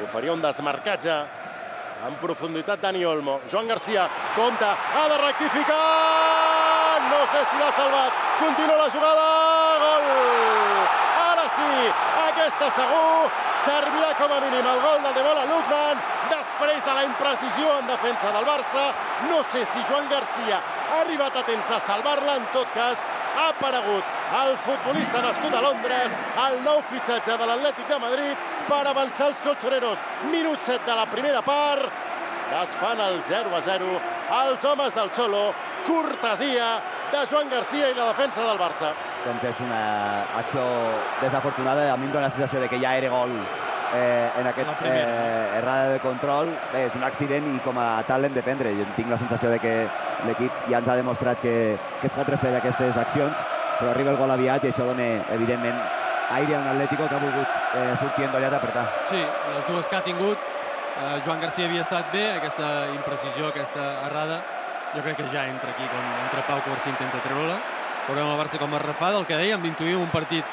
Oferia un desmarcatge en profunditat Dani Olmo. Joan Garcia compta, ha de rectificar! No sé si l'ha salvat. Continua la jugada. Gol! Ara sí, aquesta segur servirà com a mínim el gol de Demola Lookman després de la imprecisió en defensa del Barça. No sé si Joan Garcia ha arribat a temps de salvar-la. En tot cas, ha aparegut el futbolista nascut a Londres, el nou fitxatge de l'Atlètic de Madrid per avançar els colchoneros. Minut 7 de la primera part. Desfan el 0-0 els homes del Xolo. Cortesia de Joan Garcia i la defensa del Barça. Doncs és una acció desafortunada. A mi em dóna la sensació de que ja era gol en aquest errada de control. Bé, és un accident i com a tal l'hem de prendre. Jo tinc la sensació de que l'equip ja ens ha demostrat que es pot refer d'aquestes accions, però arriba el gol aviat i això dona, evidentment, aire a un Atlético que ha volgut sortir endollat a apretar. Sí, les dues que ha tingut. Joan Garcia havia estat bé, aquesta imprecisió, aquesta errada, jo crec que ja entra aquí, quan entra Pau Covarsí intenta treure-la. Veurem el Barça com es refà del que dèiem, d'intuir un partit